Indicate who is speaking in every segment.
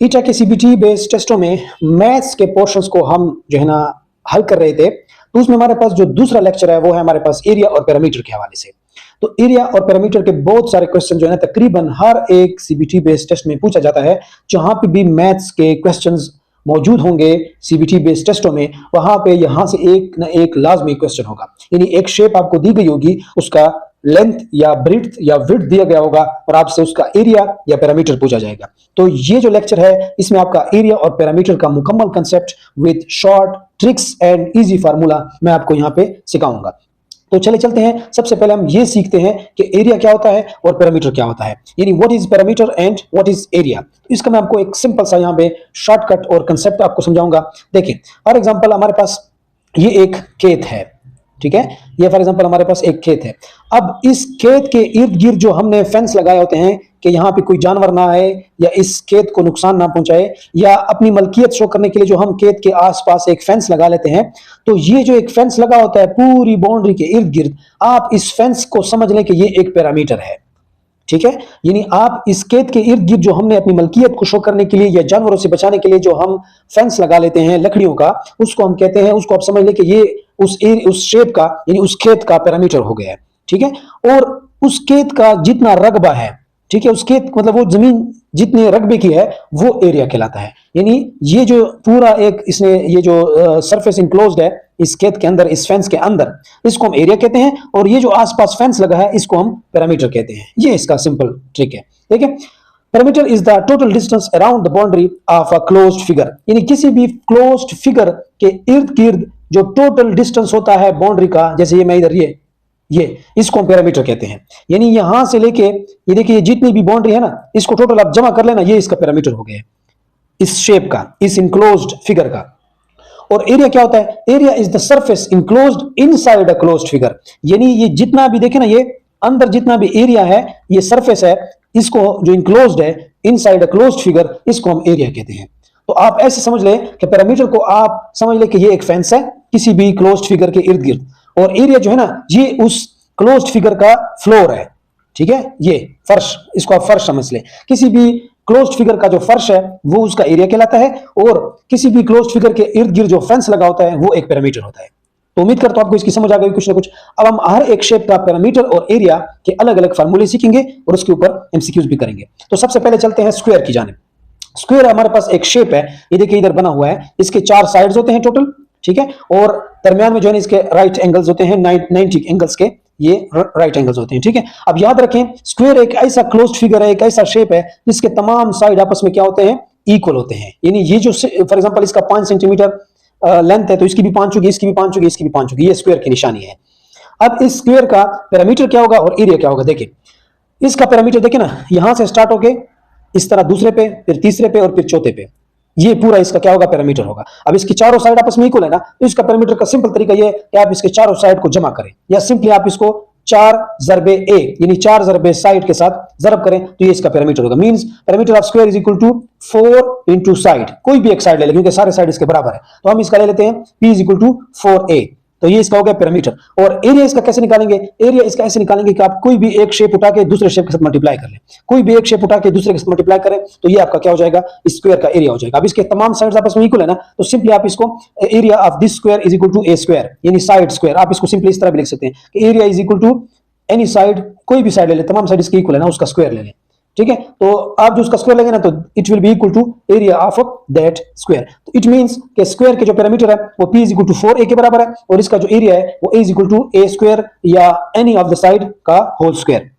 Speaker 1: ईटा के CBT based टेस्टों में maths के पोर्शंस को हम जो है ना हल कर रहे थे, तो उसमें हमारे पास जो दूसरा लेक्चर है वो है हमारे पास एरिया और पैरामीटर के हवाले से। तो एरिया और पैरामीटर के बहुत सारे क्वेश्चन जो है ना तकरीबन हर एक सीबीटी बेस्ड टेस्ट में पूछा जाता है। जहां पे भी मैथ्स के क्वेश्चंस मौजूद होंगे सीबीटी बेस्ड टेस्टों में, वहां पे यहां से एक ना एक लाजमी क्वेश्चन होगा। यानी एक शेप आपको दी गई होगी, उसका लेंथ या ब्रीथ या विड्थ दिया गया होगा और आपसे उसका एरिया या पैरामीटर पूछा जाएगा। तो ये जो लेक्चर है इसमें आपका एरिया और पैरामीटर का मुकम्मल concept with short tricks and easy formula मैं आपको यहाँ पे सिखाऊंगा। तो चले चलते हैं। सबसे पहले हम ये सीखते हैं कि एरिया क्या होता है और पैरामीटर क्या होता है, यानी what is parameter and what is area. इसका मैं आपको एक सिंपल सा यहाँ पे शॉर्टकट और कंसेप्ट आपको समझाऊंगा। देखिए फॉर एग्जांपल हमारे पास ये एक खेत है, ठीक है, ये फॉर एग्जांपल हमारे पास एक खेत है। अब इस खेत के इर्द गिर्द जो हमने फेंस लगाए होते हैं कि यहाँ पे कोई जानवर ना आए या इस खेत को नुकसान ना पहुंचाए, या अपनी मलकियत शो करने के लिए जो हम खेत के आसपास एक फेंस लगा लेते हैं, तो ये जो एक फेंस लगा होता है पूरी बाउंड्री के इर्द गिर्द, आप इस फेंस को समझ लें कि ये एक पैरामीटर है, ठीक है। यानी आप इस खेत के इर्द गिर्द जो हमने अपनी मलकियत को शो करने के लिए या जानवरों से बचाने के लिए जो हम फेंस लगा लेते हैं लकड़ियों का, उसको हम कहते हैं, उसको आप समझ लें कि ये उस शेप का यानी उस खेत का पैरामीटर हो गया है, ठीक है। और उस खेत का जितना रकबा है, ठीक है, उस खेत मतलब वो जमीन जितने रकबे की है वो एरिया कहलाता है। यानी ये जो पूरा एक इसने ये जो सरफेस इनक्लोज्ड है इस खेत के अंदर, इस फेंस के अंदर, इसको हम एरिया कहते हैं, और ये जो आसपास फेंस लगा है इसको हम पैरामीटर कहते हैं। ये इसका सिंपल ट्रिक है, ठीक है। Parameter is the total distance around the boundary of a closed figure, यानी किसी भी क्लोज्ड फिगर के इर्द गिर्द जो टोटल डिस्टेंस होता है बाउंड्री का, जैसे ये मैं इधर ये इसको हम पैरामीटर कहते हैं। यानी यहां से लेके ये देखिए जितनी भी बाउंड्री है ना, इसको टोटल आप जमा कर लेना, ये इसका पैरामीटर हो गया इस शेप का, इस इनक्लोज्ड फिगर का। और एरिया क्या होता है? Area is the surface enclosed inside a closed figure, यानी ये जितना भी देखे ना, ये अंदर जितना भी एरिया है, ये सरफेस है, इसको जो इनक्लोज्ड है इनसाइड अ क्लोज्ड फिगर, इसको हम एरिया कहते हैं। तो आप ऐसे समझ लें कि पैरामीटर को आप समझ लें कि ये एक फेंस है किसी भी क्लोज्ड फिगर के इर्द गिर्द, और एरिया जो है ना ये उस क्लोज्ड फिगर का फ्लोर है, ठीक है, ये फर्श, इसको आप फर्श समझ लें। किसी भी क्लोज्ड फिगर का जो फर्श है वो उसका एरिया कहलाता है, और किसी भी क्लोज्ड फिगर के इर्द गिर्द जो फेंस लगा होता है वो एक पैरामीटर होता है। तो उम्मीद करता हूं आपको इसकी समझ आ गई कुछ ना कुछ। अब हम हर एक शेप का पैरामीटर और एरिया के अलग अलग फार्मूले सीखेंगे और उसके ऊपर एमसीक्यूज भी करेंगे। तो सबसे पहले चलते हैं स्क्वायर की जानिब। स्क्वायर हमारे पास एक शेप है, ये देखिए इधर बना हुआ है, इसके 4 साइड्स होते हैं टोटल, ठीक है, और दरमियान में जो है इसके राइट एंगल्स होते हैं, 90 एंगल्स के ये राइट एंगल्स होते हैं, ठीक है। अब याद रखें स्क्वायर एक ऐसा क्लोज्ड फिगर है, एक ऐसा शेप है जिसके तमाम साइड आपस में क्या होते हैं, इक्वल होते हैं। यानी ये जो फॉर एग्जांपल इसका 5 सेंटीमीटर लेंथ है, तो इसकी भी 5 होगी, इसकी भी 5 होगी, इसकी भी 5 होगी, ये स्क्वायर की निशानी है। अब इस स्क्वायर का पैरामीटर क्या होगा और एरिया क्या होगा? देखिए इसका पैरामीटर देखिए ना, यहां से स्टार्ट होके इस तरह दूसरे पे, फिर तीसरे पे और फिर चौथे पे, ये पूरा इसका क्या होगा, पैरामीटर होगा। अब इसकी चारों साइड आपस में इक्वल है ना, तो इसका पैरामीटर का सिंपल तरीका ये है कि आप इसके चारों साइड को जमा करें, या सिंपली आप इसको 4 ज़रबे ए यानी 4 ज़रबे साइड के साथ जरब करें, तो ये इसका पैरामीटर होगा। Means parameter of square is equal to 4 into side, कोई भी एक साइड ले लें क्योंकि सारे साइड इसके बराबर है, तो हम इसका ले लेते हैं p is equal to 4a, तो ये इसका हो गया पैरामीटर। और एरिया इसका कैसे निकालेंगे? एरिया इसका ऐसे निकालेंगे कि आप कोई भी एक शेप उठा के दूसरे शेप के साथ मल्टीप्लाई कर लें, कोई भी एक शेप उठा के दूसरे के साथ मल्टीप्लाई करें, तो ये आपका क्या हो जाएगा, स्क्वायर का एरिया हो जाएगा। अब इसके तमाम साइड्स आपस में इक्वल है ना, तो सिंपली आप इसको area of this square is equal to a square, यानी साइड स्क्वायर, आप इसको सिंपली इस तरह भी लिख सकते हैं कि area is equal to any side, कोई भी साइड ले लें, तमाम साइड इसके इक्वल है ना, उसका स्क्वायर ले लें, ठीक है। तो आप जो उसका स्क्वायर लेंगे ना, तो it will be equal to area of that square. तो इट मींस कि स्क्वायर के जो पैरामीटर है वो p is equal to 4a के बराबर है, और इसका जो एरिया है वो a is equal to a square या एनी ऑफ द साइड का होल स्क्वायर,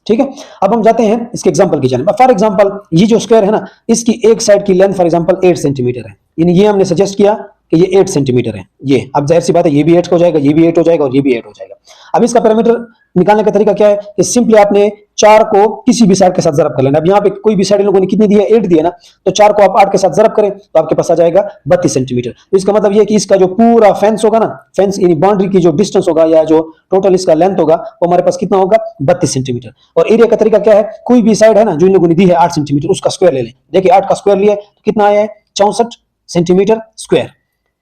Speaker 1: ठीक है। अब हम जाते हैं इसके एग्जांपल की जानिब। फॉर एग्जांपल ये जो स्क्वायर है ना, इसकी एक साइड की लेंथ फॉर एग्जांपल 8 सेंटीमीटर है, यानी ये हमने सजेस्ट किया कि ये 8 सेंटीमीटर है। ये अब जाहिर सी बात है ये भी 8 हो जाएगा, ये भी 8 हो जाएगा और ये भी 8 हो जाएगा। अब इसका पैरामीटर निकालने का तरीका क्या है कि सिंपली आपने 4 को किसी भी साइड के साथ जरब कर लेना। अब यहाँ पे कोई भी साइड इन लोगों ने कितनी दी है, 8 दी है ना, तो 4 को आप 8 के साथ जरब करें तो आपके पास आ जाएगा 32 सेंटीमीटर। तो इसका मतलब ये है कि इसका जो पूरा फेंस होगा ना, फेंस यानी बाउंड्री की जो डिस्टेंस होगा या जो टोटल इसका लेंथ होगा वो हमारे पास कितना होगा, 32 सेंटीमीटर। और एरिया का तरीका क्या है, कोई भी साइड है ना जो इन लोगों ने दी है 8 सेंटीमीटर, उसका स्क्वायर ले लें। देखिए 8 का स्क्वायर लिया तो कितना आया है, 64 सेंटीमीटर स्क्वायर।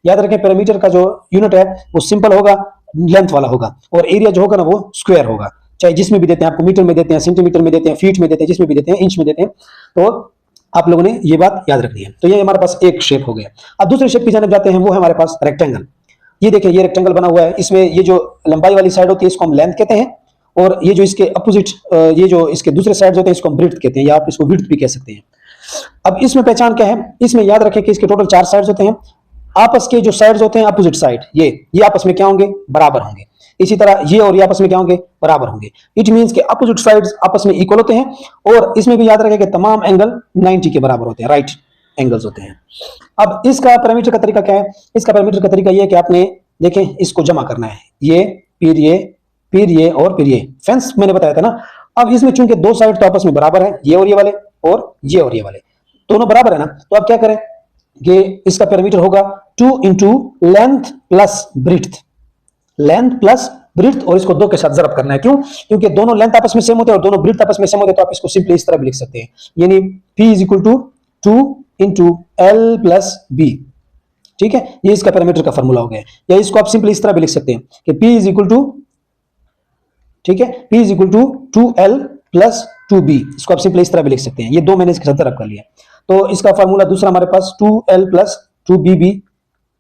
Speaker 1: याद रखें पैरामीटर का जो यूनिट है वो सिंपल होगा, लेंथ वाला होगा, और एरिया जो होगा ना वो स्क्वायर होगा, चाहे जिसमें भी देते हैं, आपको मीटर में देते हैं, सेंटीमीटर में देते हैं, फीट में देते हैं, जिसमें भी देते हैं, इंच में देते हैं। तो आप लोगों ने ये बात याद रखनी है। तो ये हमारे पास एक शेप हो गया। अब दूसरे शेप की जानिब जाते हैं, वो है हमारे पास रेक्टेंगल। ये देखिए, ये रेक्टेंगल बना हुआ है, इसमें ये जो लंबाई वाली साइड होती है इसको हम लेंथ कहते हैं, और ये जो इसके अपोजिट ये जो इसके दूसरे साइड होते हैं इसको हम ब्रेड्थ कहते हैं, या आप इसको विड्थ भी कह सकते हैं। अब इसमें पहचान क्या है, इसमें याद रखें कि इसके टोटल 4 साइड्स होते हैं। आपस के जो साइड्स होते हैं अपोजिट साइड, ये आपस में क्या होंगे, बराबर होंगे। इसी तरह ये और ये आपस में क्या होंगे, बराबर होंगे। इट मींस कि अपोजिट साइड्स आपस में इक्वल होते हैं, और इसमें भी याद रखें कि तमाम एंगल 90 के बराबर होते हैं, राइट एंगल्स होते हैं। अब इसका पैरामीटर का तरीका क्या है, इसका पैरामीटर का तरीका ये है कि आपने देखें इसको जमा करना है, ये फिर ये फिर ये और फिर ये, फेंस मैंने बताया था ना। अब इसमें चूंकि दो साइड तो आपस में बराबर है, ये और ये वाले और ये वाले दोनों बराबर है ना, तो आप क्या करें कि इसका पैरामीटर होगा 2 into length plus breadth, length plus breadth, और इसको 2 के साथ जरब करना है। क्यों? क्योंकि दोनों लेंथ आपस में सेम होते हैं और दोनों ब्रीथ आपस में सेम होते हैं, तो आप इसको सिंपली इस तरह भी लिख सकते हैं, यानी P is equal to 2 into L plus B। ठीक है, ये इसका पैरामीटर का फॉर्मूला हो गया। या इसको आप सिंपली इस तरह भी लिख सकते हैं कि P इज इक्वल टू, ठीक है, P is equal to 2L plus 2B। इसको आप सिंपली इस तरह भी लिख सकते हैं, ये 2 मैंने इसके साथ रब कर लिया। तो इसका फार्मूला दूसरा हमारे पास 2L प्लस 2B भी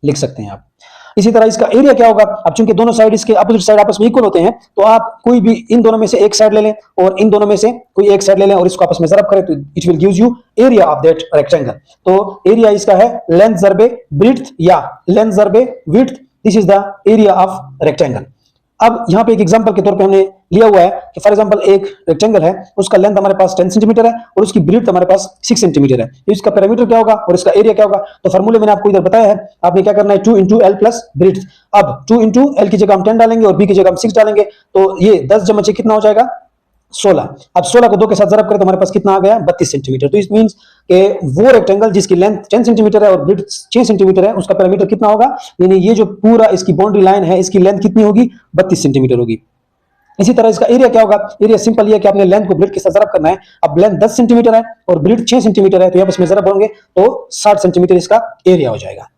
Speaker 1: लिख सकते हैं आप। इसी तरह इसका एरिया क्या होगा, अब चूंकि दोनों साइड इसके अपोजिट साइड आपस में इक्वल होते हैं, तो आप कोई भी इन दोनों में से एक साइड ले लें और इन दोनों में से कोई एक साइड ले लें और इसको आपस में जरब करें, तो it will gives you area of that rectangle. तो एरिया इसका है लेंथ जरबे ब्रीथ या लेंथ जरबे width, this is the area of rectangle. अब यहाँ पे एक एग्जांपल के तौर पे हमने लिया हुआ है कि फॉर एग्जांपल एक रेक्टेंगल है, उसका लेंथ हमारे पास 10 सेंटीमीटर है और उसकी ब्रीथ हमारे पास 6 सेंटीमीटर है। तो इसका पैरामीटर क्या होगा और इसका एरिया क्या होगा, तो फॉर्मूले मैंने आपको इधर बताया है। आपने क्या करना है, 2 इंटू एल प्लस ब्रीथ। अब 2 इंटू एल की जगह हम 10 डालेंगे और बी की जगह हम 6 डालेंगे, तो ये 10 जमा 6 कितना हो जाएगा, 16। अब 16 को 2 के साथ जरब करें तो हमारे पास कितना आ गया, 32 सेंटीमीटर। तो इट मींस कि वो रेक्टेंगल जिसकी लेंथ 10 सेंटीमीटर है और ब्रीथ 6 सेंटीमीटर है, उसका पैरामीटर कितना होगा, यानी ये जो पूरा इसकी बाउंड्री लाइन है इसकी लेंथ कितनी होगी, 32 सेंटीमीटर होगी। इसी तरह इसका एरिया क्या होगा, एरिया सिंपल ये है कि आपने लेंथ को ब्रीथ के साथ जरब करना है। अब लेंथ 10 सेंटीमीटर है और ब्रीथ 6 सेंटीमीटर है, तो आपस में जरब होंगे तो 60 सेंटीमीटर इसका एरिया हो जाएगा।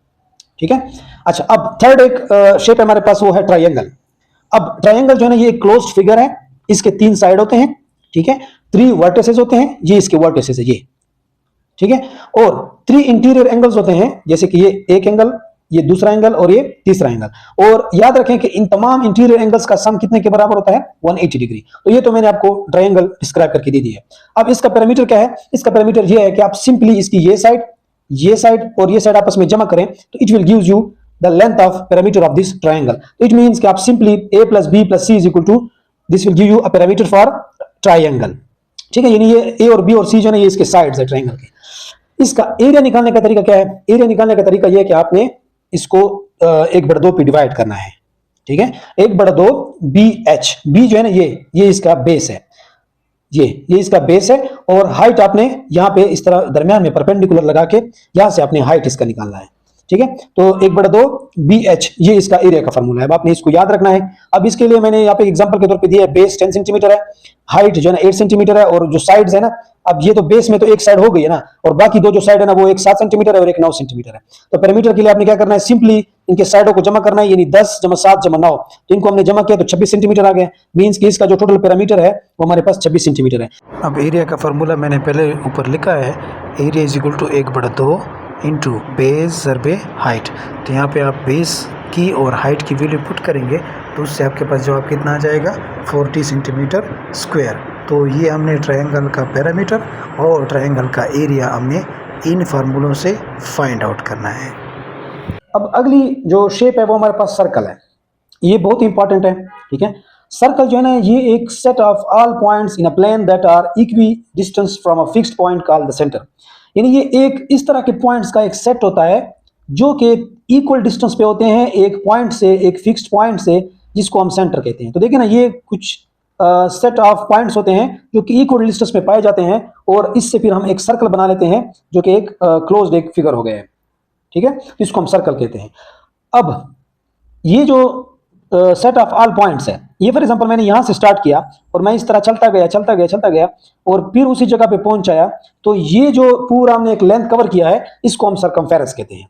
Speaker 1: ठीक है, अच्छा अब थर्ड एक शेप है हमारे पास, वो है ट्राइंगल। अब ट्राइंगल जो है ना, ये एक क्लोज्ड फिगर है, इसके 3 साइड होते हैं, ठीक है, 3 वर्टिसेस होते हैं, ये इसके वर्टिसेस है ये, ठीक है, और 3 इंटीरियर एंगल्स होते हैं, जैसे कि ये एक एंगल, ये दूसरा एंगल और ये तीसरा एंगल। और याद रखें कि इन तमाम इंटीरियर एंगल्स का सम कितने के बराबर होता है, 180 डिग्री। तो ये तो मैंने आपको ट्रायंगल डिस्क्राइब करके दे दी है। अब इसका पैरामीटर क्या है, इसका पैरामीटर ये है कि आप सिंपली इसकी ये साइड और ये साइड आपस में जमा करें तो it will give you the length of parameter of this triangle. तो इट मींस कि आप simply a plus b plus c is equal to, this will give you a parameter for triangle. ठीक है, यानी ये a और b और c जो है ये इसके साइड्स है ट्रायंगल के। इसका एरिया निकालने का तरीका क्या है, एरिया निकालने का तरीका यह है कि आपने इसको 1/2 पे डिवाइड करना है। ठीक है, 1/2 BH, B जो है ना ये इसका बेस है, ये इसका बेस है, और हाइट आपने यहाँ पे इस तरह दरमियान में परपेंडिकुलर लगा के यहां से आपने हाइट इसका निकालना है। ठीक है, तो 1/2 BH ये इसका एरिया का फॉर्मूला है, अब आपने इसको याद रखना है। अब इसके लिए मैंने यहाँ पे एग्जांपल के तौर पे दिया है, बेस 10 सेंटीमीटर है, हाइट जो है ना 8 सेंटीमीटर है, और जो साइड्स है ना, अब ये तो बेस में तो एक साइड हो गई है ना, और बाकी दो जो साइड है ना वो एक 7 सेंटीमीटर है और एक 9 सेंटीमीटर है। तो पैरामीटर के लिए आपने क्या करना है, सिंपली इनके साइडों को जमा करना है, यानी 10 + 7 = 9, तो इनको हमने जमा किया तो 26 सेंटीमीटर आ गया। मींस कि इसका जो टोटल पैरामीटर है वो हमारे पास 26 सेंटीमीटर है।
Speaker 2: अब एरिया का फार्मूला मैंने पहले ऊपर लिखा है, area is equal to 1/2 into base ज़रबे हाइट। तो यहाँ पे आप बेस की और हाइट की वैल्यू पुट करेंगे तो उससे आपके पास जवाब कितना आ जाएगा, 40 सेंटीमीटर स्क्वायर। तो ये हमने ट्रायंगल का पैरामीटर और ट्रायंगल का एरिया हमने इन फार्मूलों से फाइंड आउट करना है।
Speaker 1: अब अगली जो शेप है वो हमारे पास सर्कल है, ये बहुत इंपॉर्टेंट है। ठीक है, सर्कल जो है ना ये एक set of all points in a plane that are equidistance from a fixed point called the centre. यानी ये एक इस तरह के पॉइंट्स का एक सेट होता है जो कि इक्वल डिस्टेंस पे होते हैं एक पॉइंट से, एक फिक्स्ड पॉइंट से, जिसको हम सेंटर कहते हैं। तो देखिए ना, ये कुछ सेट ऑफ पॉइंट्स होते हैं जो कि इक्वल डिस्टेंस में पाए जाते हैं, और इससे फिर हम एक सर्कल बना लेते हैं जो कि एक क्लोज्ड एक फिगर हो गया है। ठीक है, इसको हम सर्कल कहते हैं। अब ये जो सेट ऑफ ऑल पॉइंट्स है, ये फॉर एग्जांपल मैंने यहां से स्टार्ट किया और मैं इस तरह चलता गया और फिर उसी जगह पे पहुंच आया, तो ये जो पूरा हमने एक लेंथ कवर किया है इसको हम सर्कमफेरेंस कहते हैं।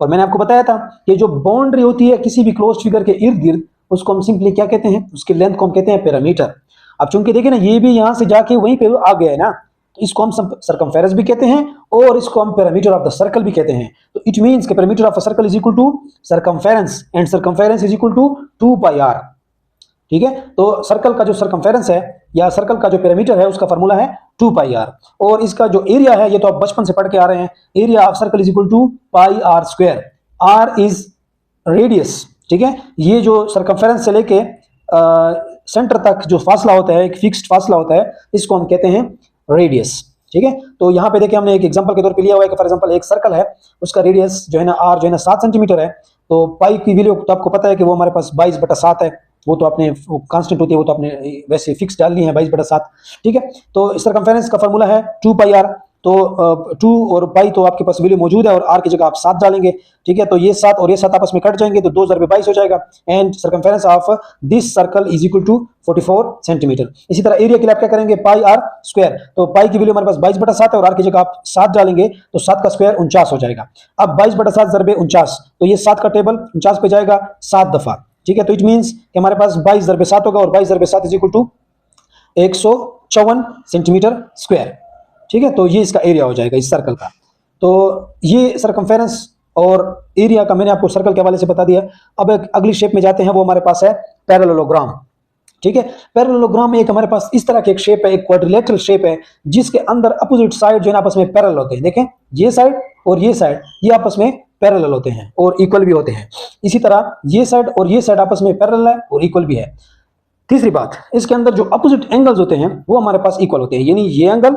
Speaker 1: और मैंने आपको बताया था कि जो बाउंड्री होती है किसी भी क्लोज्ड फिगर के इर्द गिर्द, उसको हम सिंपली क्या कहते हैं, उसकी लेंथ को हम कहते हैं पैरामीटर। अब चूंकि देखिए ना, ये भी यहां से जाके वहीं पे आ गया है ना, तो इसको हम सर्कमफेरेंस भी कहते हैं और इसको हम पेरीमीटर ऑफ द सर्कल भी कहते हैं। तो इट मींस कि perimeter of a circle is equal to circumference and circumference is equal to 2 pi r। ठीक है, तो सर्कल का जो सर्कमफेरेंस है या सर्कल का जो पेरीमीटर है उसका फार्मूला है 2 पाई r, और इसका जो एरिया है ये तो आप बचपन से पढ़ के आ रहे हैं, area of circle is equal to pi r square. r is radius. ठीक है, ये जो सर्कमफेरेंस से लेके सेंटर तक जो फासला होता है, एक फिक्स्ड फासला होता है, इसको हम कहते हैं रेडियस। ठीक है, तो यहाँ पे देखिए हमने एक एग्जांपल के तौर पे लिया हुआ है कि फॉर एग्जांपल एक सर्कल है, उसका रेडियस जो है ना r जो है ना 7 सेंटीमीटर है, तो पाई की वैल्यू तो आपको पता है कि वो हमारे पास 22/7 है, वो तो आपने कांस्टेंट होती है, वो तो आपने वैसे फिक्स डाल ली है 22/7। ठीक है, तो सर्कमफेरेंस का फार्मूला है 2 पाई r, तो 2 और पाई तो आपके पास वैल्यू मौजूद है और r की जगह आप 7 डालेंगे। ठीक है, तो ये 7 और ये 7 आपस में कट जाएंगे तो 2 × 22 हो जाएगा, and circumference of this circle is equal to 44 centimetre. इसी तरह एरिया के लिए आप क्या करेंगे, पाई r स्क्वायर, तो पाई की वैल्यू हमारे पास 22/7 है और r की जगह आप 7 डालेंगे तो 7 का स्क्वायर 49 हो जाएगा। अब 22/7 × 49, तो ये 7 का टेबल 49 पे जाएगा 7 दफा। ठीक है, तो इट मींस कि हमारे पास 22 × 7 होगा और 22 × 7 is equal to 154 centimetre square. ठीक है, तो ये इसका एरिया हो जाएगा इस सर्कल का। तो ये सर्कमफेरेंस और एरिया का मैंने आपको सर्कल के हवाले से बता दिया। अब एक अगली शेप में जाते हैं, वो हमारे पास है पैरेललोग्राम। ठीक है, पैरेललोग्राम में एक हमारे पास इस तरह की एक शेप है, एक क्वाड्रिलेटरल शेप है, जिसके अंदर अपोजिट साइड जो है आपस में पैरेलल होते हैं। देखें, ये साइड और ये साइड ये आपस में पैरेलल होते हैं और इक्वल भी होते हैं। इसी तरह ये साइड और ये साइड आपस में पैरेलल है और इक्वल भी है। तीसरी बात, इसके अंदर जो अपोजिट एंगल्स होते हैं वो हमारे पास इक्वल होते हैं, यानी ये एंगल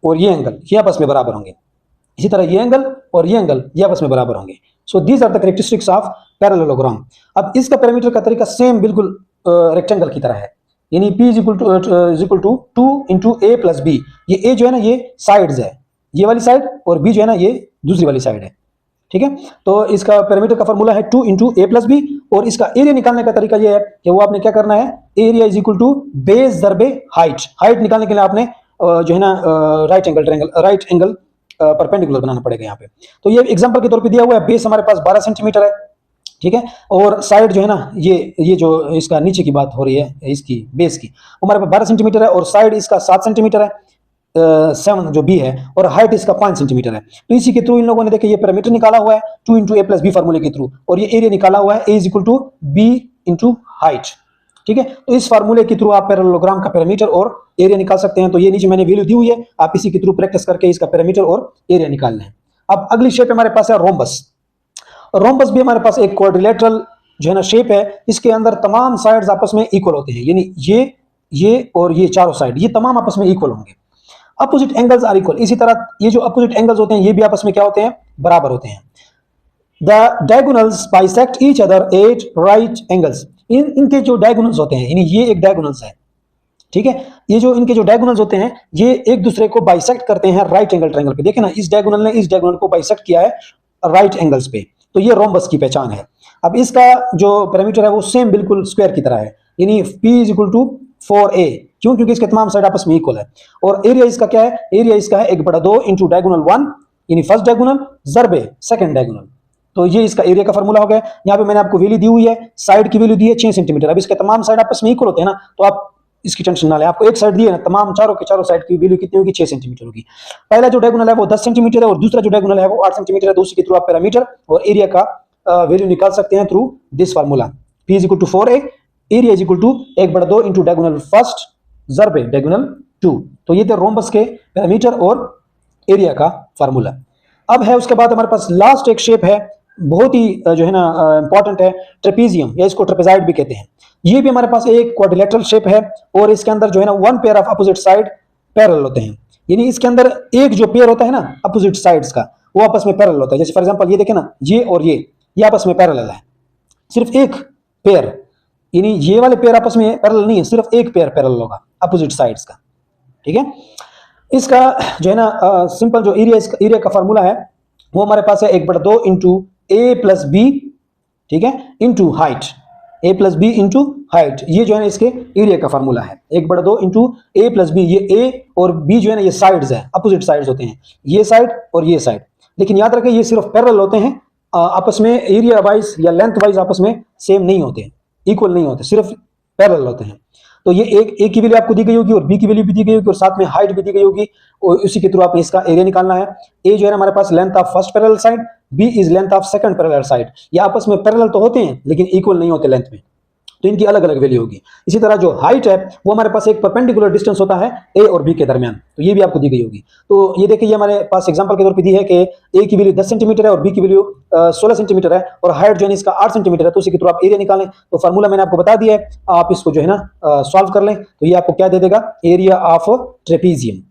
Speaker 1: और ये एंगल ये आपस में बराबर होंगे। इसी तरह ये एंगल और ये एंगल ये आपस में बराबर होंगे। So these are the characteristics of parallelogram. अब इसका पैरामीटर का तरीका सेम बिल्कुल रेक्टेंगल की तरह है, यानी P is equal to 2 × a + b। ये a जो है ना ये साइड्स है, ये वाली साइड, और b जो है ना ये दूसरी वाली साइड है। ठीक है, तो इसका पैरामीटर का फार्मूला है 2 × a + b, और इसका एरिया निकालने का तरीका ये है कि वो आपने क्या करना है, area is equal to base / height. Height निकालने के लिए आपने जो है ना राइट एंगल परपेंडिकुलर बनाना पड़ेगा यहाँ पे। तो ये एग्जांपल के तौर पे दिया हुआ है, बेस हमारे पास 12 सेंटीमीटर है। ठीक है, और साइड जो है ना ये जो इसका नीचे की बात हो रही है, इसकी बेस की, हमारे पास 12 सेंटीमीटर है और साइड इसका 7 सेंटीमीटर है, 7 जो बी है, और हाइट इसका 5 सेंटीमीटर है। तो इसी के थ्रू इन लोगों ने देखिए ये पैरामीटर निकाला हुआ है 2 × a + b फार्मूले के थ्रू, और ये एरिया निकाला हुआ है a = b × हाइट। ठीक है, तो इस फार्मूले के थ्रू आप पैरेललोग्राम का पैरामीटर और एरिया निकाल सकते हैं। तो ये नीचे मैंने वैल्यू दी हुई है, आप इसी के थ्रू प्रैक्टिस करके इसका पैरामीटर और एरिया निकाल लें। अब अगली शेप हमारे पास है रोम्बस। रोम्बस भी हमारे पास एक क्वाड्रिलेटरल जो है ना शेप है, इसके अंदर तमाम साइड्स आपस में इक्वल होते हैं, यानी ये और ये चारों साइड ये तमाम आपस में इक्वल होंगे। Opposite angles are equal. इसी तरह ये जो अपोजिट एंगल्स होते हैं ये भी आपस में क्या होते हैं, बराबर होते हैं। The diagonals bisect each other at right angles. इनके जो डायगोनल्स होते हैं, यानी ये एक डायगोनल्स है। ठीक है, ये जो इनके जो डायगोनल्स होते हैं ये एक दूसरे को बाइसेक्ट करते हैं राइट एंगल ट्रायंगल पे। देखिए ना, इस डायगोनल ने इस डायगोनल को बाइसेक्ट किया है राइट एंगल्स पे, तो ये रोम्बस की पहचान है। अब इसका जो पैरामीटर है वो सेम बिल्कुल स्क्वायर की तरह है, यानी P = 4a। क्यों? क्योंकि इसके तमाम साइड आपस में इक्वल है। और एरिया इसका क्या है, एरिया इसका है 1/2 × डायगोनल 1, यानी फर्स्ट डायगोनल ज़रबे सेकंड डायगोनल। तो ये इसका एरिया का फार्मूला हो गया। यहाँ पे मैंने आपको वैल्यू दी हुई है, साइड की वैल्यू दी है 6 सेंटीमीटर। अब इसके तमाम साइड आपस में इक्वल होते हैं ना, तो आप इसकी टेंशन ना लें। आपको एक साइड दी है ना, तमाम चारों के चारों साइड की वैल्यू कितनी होगी, 6 सेंटीमीटर होगी। पहला जो डायगोनल है वो 10 सेंटीमीटर है और दूसरा जो डायगोनल है वो 8 सेंटीमीटर है। दूसरे के थ्रू आप पैरामीटर और एरिया का वैल्यू निकाल सकते हैं through this formula. P = 4a, area = 1/2 × diagonal first ज़रबे डायगोनल 2। तो ये थे रोम्बस के पैरामीटर और एरिया का फार्मूला। अब है उसके बाद हमारे पास लास्ट एक शेप है, बहुत ही जो है ना इंपॉर्टेंट है, ट्रेपीजियम, या इसको ट्रेपेजाइड भी कहते हैं। ये भी हमारे पास एक क्वाड्रिलेटरल शेप है और इसके अंदर जो है ना 1 pair of opposite side parallel होते हैं, यानी इसके अंदर एक जो पेयर होता है ना अपोजिट साइड्स का वो आपस में पैरेलल होता है। जैसे फॉर एग्जांपल ये देखें ना, ये और ये आपस में पैरेलल है, सिर्फ एक पेयर, यानी ये वाले पेयर आपस में पैरेलल नहीं है, सिर्फ एक पेयर पैरेलल होगा अपोजिट साइड्स का। ठीक है, इसका जो है ना सिंपल जो एरिया का फार्मूला है वो हमारे पास है 1/2 × a + b, ठीक है, into height, a + b into height. ये जो है ना इसके एरिया का फार्मूला है 1/2 × a + b। ये a और b जो है ना ये साइड्स है, अपोजिट साइड्स होते हैं, ये साइड और ये साइड। लेकिन याद रखें ये सिर्फ पैरेलल होते हैं, आपस में एरिया वाइज या लेंथ वाइज आपस में सेम नहीं होते, इक्वल नहीं होते, सिर्फ पैरेलल होते हैं। तो ये ए की वैल्यू आपको दी गई होगी और बी की वैल्यू भी दी गई होगी और साथ में हाइट भी दी गई होगी और उसी के थ्रू आपने इसका एरिया निकालना है। ए जो है हमारे पास length of first parallel side, b is length of second parallel side. ये आपस में पैरेलल तो होते हैं लेकिन इक्वल नहीं होते लेंथ में, तो इनकी अलग अलग वैल्यू होगी। इसी तरह जो हाइट है वो हमारे पास एक परपेंडिकुलर डिस्टेंस होता है ए और बी के दरमियान, तो ये भी आपको दी गई होगी। तो ये देखिए ये हमारे पास एग्जांपल के तौर पे दी है कि ए की वैल्यू 10 सेंटीमीटर है और बी की वैल्यू 16 सेंटीमीटर है और हाइट जो है इसका 8 सेंटीमीटर है, तो उसी के थ्रू आप एरिया निकालें। तो फार्मूला मैंने आपको बता दिया है, आप इसको जो है ना सॉल्व कर लें, तो ये आपको क्या दे देगा, एरिया ऑफ ट्रेपीजियम।